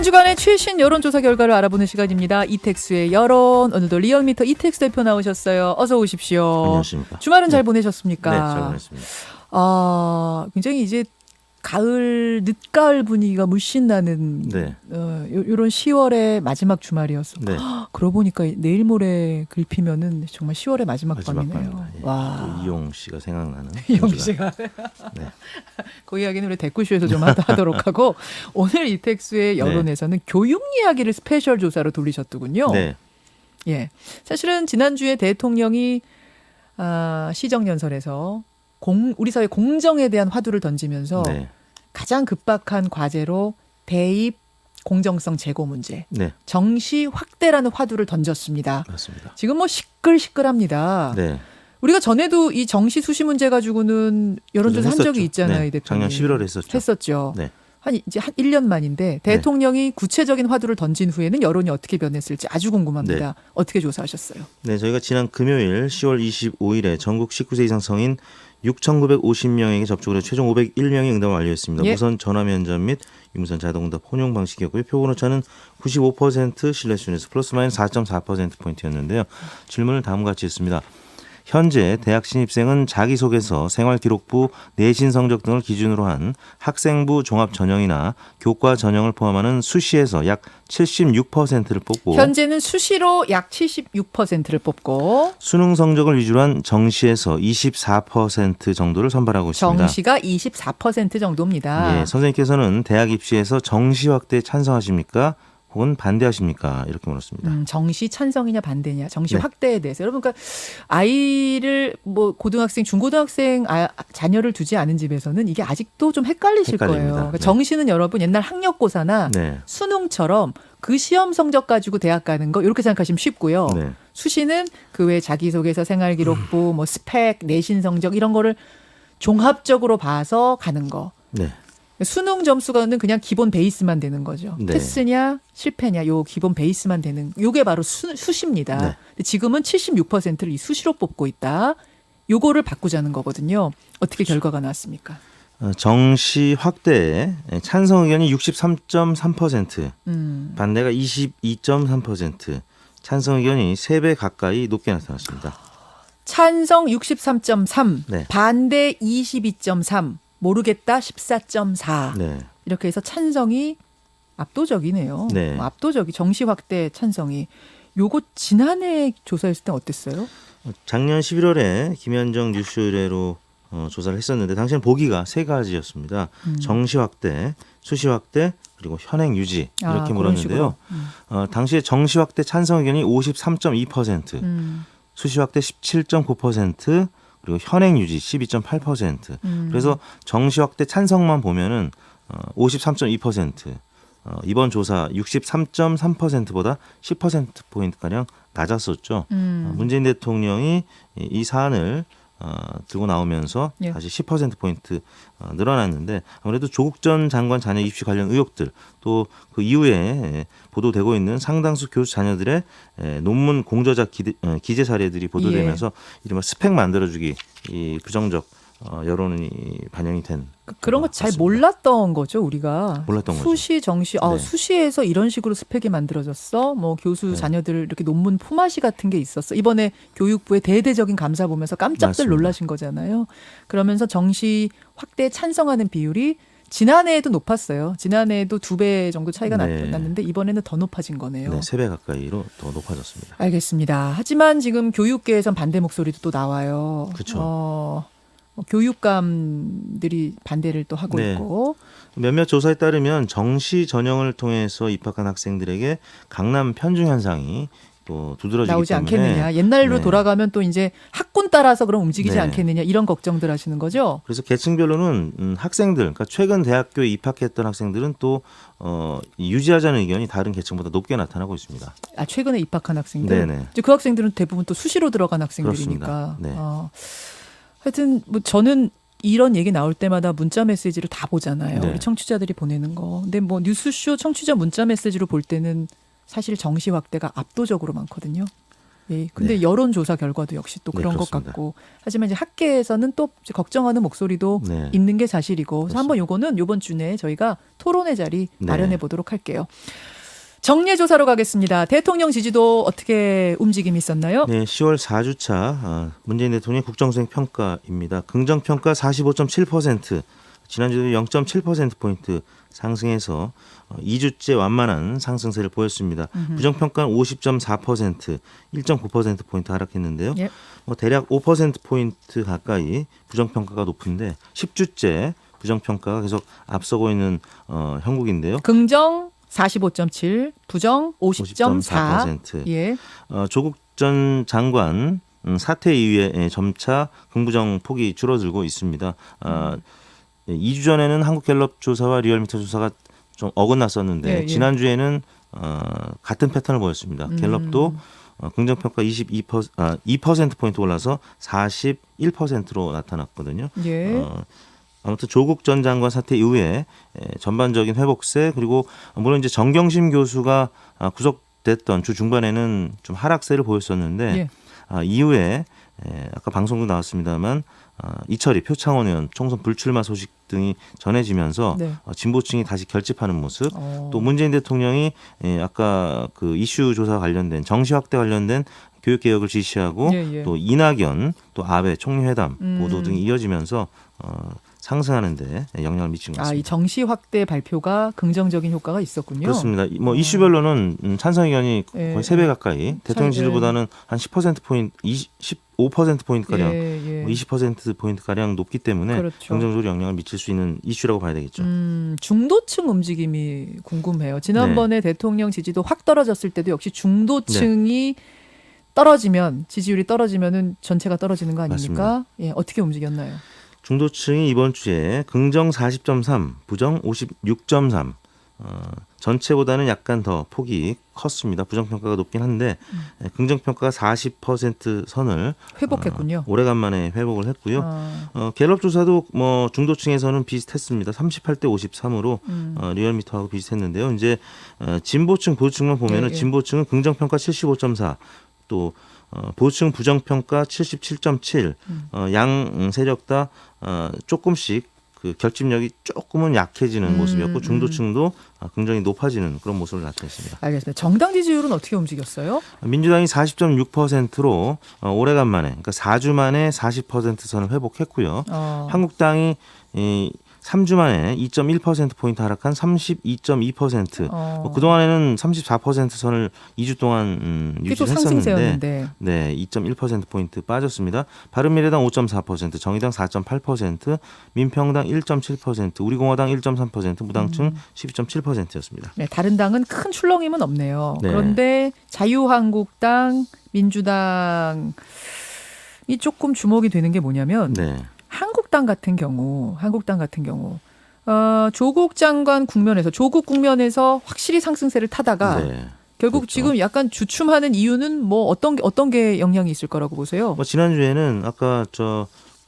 주간의 최신 여론조사 결과를 알아보는 시간입니다. 이택수의 여론. 오늘도 리얼미터 이택수 대표 나오셨어요. 어서 오십시오. 안녕하십니까. 주말은 잘 보내셨습니까? 네, 잘 보냈습니다. 굉장히 이제 가을, 늦가을 분위기가 물씬 나는 네. 요런 10월의 마지막 주말이었어. 네. 그러고 보니까 내일 모레 글피면은 정말 10월의 마지막 밤이네요. 밤입니다. 예. 와. 또 이용 씨가 생각나는. 이용 한 주간. 씨가. 네. 그 이야기는 우리 댓글쇼에서 좀 하도록 하고 오늘 이택수의 여론에서는 교육 이야기를 스페셜 조사로 돌리셨더군요. 네. 예. 사실은 지난주에 대통령이 시정연설에서 우리 사회 공정에 대한 화두를 던지면서 네. 가장 급박한 과제로 대입 공정성 제고 문제, 네. 정시 확대라는 화두를 던졌습니다. 맞습니다. 지금 뭐 시끌시끌합니다. 네. 우리가 전에도 이 정시 수시 문제 가지고는 여론조사 한 적이 있잖아요. 네. 이 대표님. 작년 11월에 했었죠. 했었죠. 네. 이제 한 1년 만인데 대통령이 구체적인 화두를 던진 후에는 여론이 어떻게 변했을지 아주 궁금합니다. 네. 어떻게 조사하셨어요? 네, 저희가 지난 금요일 10월 25일에 전국 19세 이상 성인 6,950명에게 접촉을 해 최종 501명이 응답을 완료했습니다. 예. 무선 전화 면접 및 유무선 자동응답 혼용 방식이었고요. 표본 오차는 95% 신뢰 수준에서 플러스 마이너스 4.4%포인트였는데요. 질문을 다음과 같이 했습니다. 현재 대학 신입생은 자기소개서, 생활기록부, 내신 성적 등을 기준으로 한 학생부 종합 전형이나 교과 전형을 포함하는 수시에서 약 76%를 뽑고 현재는 수시로 약 76%를 뽑고 수능 성적을 위주로 한 정시에서 24% 정도를 선발하고 있습니다. 정시가 24% 정도입니다. 예, 선생님께서는 대학 입시에서 정시 확대에 찬성하십니까? 혹은 반대하십니까? 이렇게 물었습니다. 정시 찬성이냐 반대냐, 정시 네. 확대에 대해서. 여러분, 그러니까 아이를 뭐 고등학생, 중고등학생 자녀를 두지 않은 집에서는 이게 아직도 좀 헷갈리실 헷갈립니다. 거예요. 그러니까 네. 정시는 여러분 옛날 학력고사나 네. 수능처럼 그 시험 성적 가지고 대학 가는 거 이렇게 생각하시면 쉽고요. 네. 수시는 그 외 자기소개서, 생활기록부, 뭐 스펙, 내신 성적 이런 거를 종합적으로 봐서 가는 거. 네. 수능 점수가는 그냥 기본 베이스만 되는 거죠. 네. 패스냐 실패냐 요 기본 베이스만 되는 요게 바로 수시입니다. 네. 근데 지금은 76%를 이 수시로 뽑고 있다. 요거를 바꾸자는 거거든요. 어떻게 결과가 나왔습니까? 정시 확대에 찬성 의견이 63.3%, 반대가 22.3%, 찬성 의견이 3배 가까이 높게 나타났습니다. 찬성 63.3, 네. 반대 22.3, 모르겠다 14.4. 네. 이렇게 해서 찬성이 압도적이네요. 네. 압도적이 정시 확대 찬성이. 요거 지난해 조사했을 때 어땠어요? 작년 11월에 김현정 뉴스 의뢰로 조사를 했었는데 당시에는 보기가 3가지였습니다. 정시 확대, 수시 확대, 그리고 현행 유지 이렇게 물었는데요. 당시에 정시 확대 찬성 의견이 53.2%, 수시 확대 17.9%, 그리고 현행 유지 12.8%. 그래서 정시 확대 찬성만 보면은 53.2%. 이번 조사 63.3%보다 10% 가량 낮았었죠. 문재인 대통령이 이 사안을 들고 나오면서 예. 다시 10%포인트 늘어났는데 아무래도 조국 전 장관 자녀 입시 관련 의혹들 또 그 이후에 보도되고 있는 상당수 교수 자녀들의 논문 공저자 기재 사례들이 보도되면서 이른바 스펙 만들어주기 이 부정적 여론이 반영이 된 그런 거 잘 같습니다. 몰랐던 거죠, 우리가. 몰랐던 거죠. 수시, 정시. 네. 수시에서 이런 식으로 스펙이 만들어졌어. 뭐 교수 자녀들 이렇게 논문 포마시 같은 게 있었어. 이번에 교육부의 대대적인 감사 보면서 깜짝들 맞습니다. 놀라신 거잖아요. 그러면서 정시 확대에 찬성하는 비율이 지난해에도 높았어요. 지난해에도 2배 정도 차이가 네. 났는데 이번에는 더 높아진 거네요. 네, 3배 가까이로 더 높아졌습니다. 알겠습니다. 하지만 지금 교육계에선 반대 목소리도 또 나와요. 그렇죠. 교육감들이 반대를 또 하고 네. 있고. 몇몇 조사에 따르면 정시 전형을 통해서 입학한 학생들에게 강남 편중 현상이 또 두드러지기 나오지 때문에 않겠느냐. 옛날로 네. 돌아가면 또 이제 학군 따라서 그럼 움직이지 네. 않겠느냐. 이런 걱정들 하시는 거죠. 그래서 계층별로는 학생들, 그러니까 최근 대학교에 입학했던 학생들은 또 유지하자는 의견이 다른 계층보다 높게 나타나고 있습니다. 최근에 입학한 학생들. 네네. 이제 그 학생들은 대부분 또 수시로 들어간 학생들이니까. 그렇습니다. 네. 하여튼 뭐 저는 이런 얘기 나올 때마다 문자 메시지를 다 보잖아요. 네. 우리 청취자들이 보내는 거. 근데 뭐 뉴스쇼 청취자 문자 메시지로 볼 때는 사실 정시 확대가 압도적으로 많거든요. 예. 근데 네. 여론조사 결과도 역시 또 네, 그런 것 그렇습니다. 같고. 하지만 이제 학계에서는 또 이제 걱정하는 목소리도 네. 있는 게 사실이고. 그래서 그렇습니다. 한번 요거는 요번 주 내에 저희가 토론의 자리 네. 마련해 보도록 할게요. 정례조사로 가겠습니다. 대통령 지지도 어떻게 움직임이 있었나요? 네, 10월 4주차 문재인 대통령 국정수행 평가입니다. 긍정평가 45.7%, 지난주도 0.7%포인트 상승해서 2주째 완만한 상승세를 보였습니다. 부정평가는 50.4%, 1.9%포인트 하락했는데요. 예. 대략 5%포인트 가까이 부정평가가 높은데 10주째 부정평가가 계속 앞서고 있는 형국인데요. 긍정 45.7, 부정 50.4. 50.4%. 예. 조국 전 장관 사퇴 이후에 점차 긍부정 폭이 줄어들고 있습니다. 2주 전에는 한국갤럽 조사와 리얼미터 조사가 좀 어긋났었는데 예, 예. 지난주에는 같은 패턴을 보였습니다. 갤럽도 긍정평가 2%포인트 올라서 41%로 나타났거든요. 예. 아무튼 조국 전 장관 사퇴 이후에 전반적인 회복세, 그리고 물론 이제 정경심 교수가 구속됐던 주 중반에는 좀 하락세를 보였었는데 예. 이후에 아까 방송도 나왔습니다만 이철희 표창원 의원 총선 불출마 소식 등이 전해지면서 네. 진보층이 다시 결집하는 모습, 어. 또 문재인 대통령이 아까 그 이슈 조사 관련된 정시 확대 관련된 교육 개혁을 지시하고 예, 예. 또 이낙연, 또 아베 총리 회담 보도 등이 음. 이어지면서 상승하는데 영향을 미친 것 이 같습니다. 정시 확대 발표가 긍정적인 효과가 있었군요. 그렇습니다. 뭐 이슈별로는 찬성 의견이 예. 거의 3배 가까이, 대통령 지지보다는 한 10%포인트, 15%포인트가량, 예, 예. 20%포인트가량 높기 때문에 그렇죠. 긍정적으로 영향을 미칠 수 있는 이슈라고 봐야 되겠죠. 중도층 움직임이 궁금해요. 지난번에 대통령 지지도 확 떨어졌을 때도 역시 중도층이 떨어지면, 지지율이 떨어지면은 전체가 떨어지는 거 아닙니까? 예, 어떻게 움직였나요? 중도층이 이번 주에 긍정 40.3, 부정 56.3, 전체보다는 약간 더 폭이 컸습니다. 부정평가가 높긴 한데 긍정평가가 40% 선을 회복했군요. 오래간만에 회복을 했고요. 갤럽 조사도 뭐 중도층에서는 비슷했습니다. 38대 53으로 리얼미터하고 비슷했는데요. 이제 진보층, 보수층만 보면은 예, 예. 진보층은 긍정평가 75.4, 또 보수층 부정평가 77.7, 양 세력 다 조금씩 그 결집력이 조금은 약해지는 모습이었고 중도층도 긍정이 높아지는 그런 모습을 나타냈습니다. 알겠습니다. 정당 지지율은 어떻게 움직였어요? 민주당이 40.6%로 오래간만에, 그러니까 4주 만에 40% 선을 회복했고요. 한국당이 3주 만에 2.1%포인트 하락한 32.2%. 그동안에는 34% 선을 2주 동안 계속 유지했었는데 상승세였는데. 네, 2.1%포인트 빠졌습니다. 바른미래당 5.4%, 정의당 4.8%, 민평당 1.7%, 우리공화당 1.3%, 무당층 12.7%였습니다. 네, 다른 당은 큰 출렁임은 없네요. 네. 그런데 자유한국당, 민주당이 조금 주목이 되는 게 뭐냐면 네. 한국당 같은 경우 조국 장관 국면에서 조국 국면에서 확실히 상승세를 타다가 네. 결국 그렇죠. 지금 약간 주춤하는 이유는 뭐 어떤 게 영향이 있을 거라고 보세요? 뭐 지난주에는 아까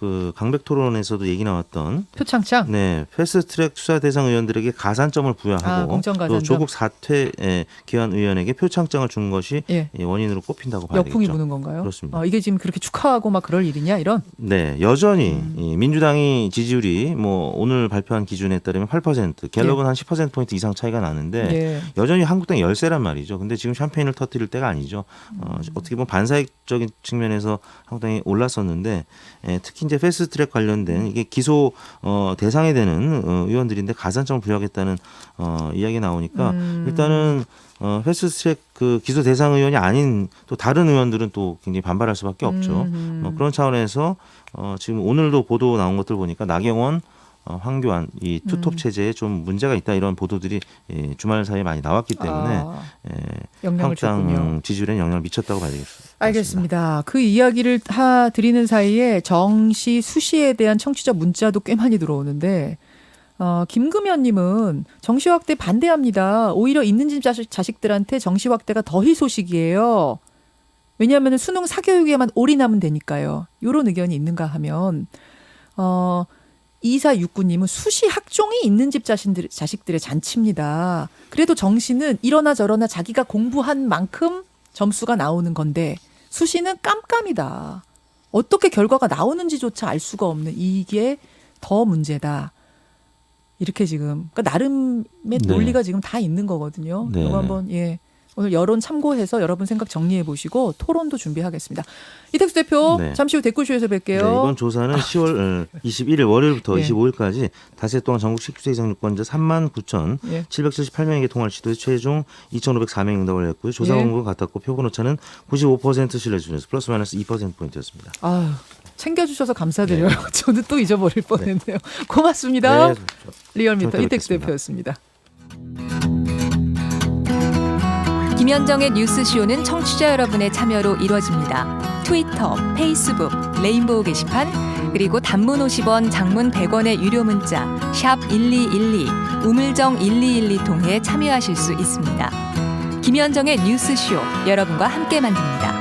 그 강백 토론에서도 얘기 나왔던 표창장. 네, 패스트트랙 수사 대상 의원들에게 가산점을 부여하고 공천 가산점. 또 조국 사퇴에 기한 의원에게 표창장을 준 것이 예. 원인으로 꼽힌다고 봐야 역풍이 되겠죠. 부는 건가요? 그렇습니다. 이게 지금 그렇게 축하하고 막 그럴 일이냐 이런? 네, 여전히 이 민주당이 지지율이 뭐 오늘 발표한 기준에 따르면 8%, 갤럽은 한 10%포인트 이상 차이가 나는데 예. 여전히 한국당 열세란 말이죠. 근데 지금 샴페인을 터뜨릴 때가 아니죠. 어떻게 보면 반사회적인 측면에서 한국당이 올랐었는데 특히 이제 패스트트랙 관련된 이게 기소 대상이 되는 의원들인데 가산점을 부여하겠다는 이야기가 나오니까 일단은 패스트트랙 그 기소 대상 의원이 아닌 또 다른 의원들은 또 굉장히 반발할 수밖에 없죠. 그런 차원에서 지금 오늘도 보도 나온 것들 보니까 나경원, 황교안 이 투톱 체제에 좀 문제가 있다 이런 보도들이 주말 사이에 많이 나왔기 때문에 영향을 줬군요. 한국당 지지율에 영향을 미쳤다고 봐야 되겠습니다. 알겠습니다. 그 이야기를 드리는 사이에 정시 수시에 대한 청취자 문자도 꽤 많이 들어오는데 김금현님은 정시 확대 반대합니다. 오히려 있는 집 자식들한테 정시 확대가 더 희소식이에요. 왜냐하면 수능 사교육에만 올인하면 되니까요. 이런 의견이 있는가 하면 2469님은 수시 학종이 있는 집 자식들의 잔치입니다. 그래도 정시는 이러나 저러나 자기가 공부한 만큼 점수가 나오는 건데 수시는 깜깜이다. 어떻게 결과가 나오는지조차 알 수가 없는 이게 더 문제다. 이렇게 지금 그러니까 나름의 네. 논리가 지금 다 있는 거거든요. 네. 이거 한번 오늘 여론 참고해서 여러분 생각 정리해 보시고 토론도 준비하겠습니다. 이택수 대표 네. 잠시 후 댓글쇼에서 뵐게요. 네, 이번 조사는 10월 21일 월요일부터 예. 25일까지 닷새 동안 전국 19세 이상 유권자 39,778명에게 예. 통화를 시도해 최종 2,504명 응답을 했고요. 조사 예. 공고가 같았고 표본 오차는 95% 신뢰 수준에서 플러스 마이너스 2%포인트였습니다. 아유, 챙겨주셔서 감사드려요. 저는 또 잊어버릴 뻔했네요. 고맙습니다. 네, 리얼미터 좀 이택수 뵙겠습니다. 대표였습니다. 김현정의 뉴스쇼는 청취자 여러분의 참여로 이루어집니다. 트위터, 페이스북, 레인보우 게시판, 그리고 단문 50원, 장문 100원의 유료 문자 샵 1212, 우물정 1212 통해 참여하실 수 있습니다. 김현정의 뉴스쇼, 여러분과 함께 만듭니다.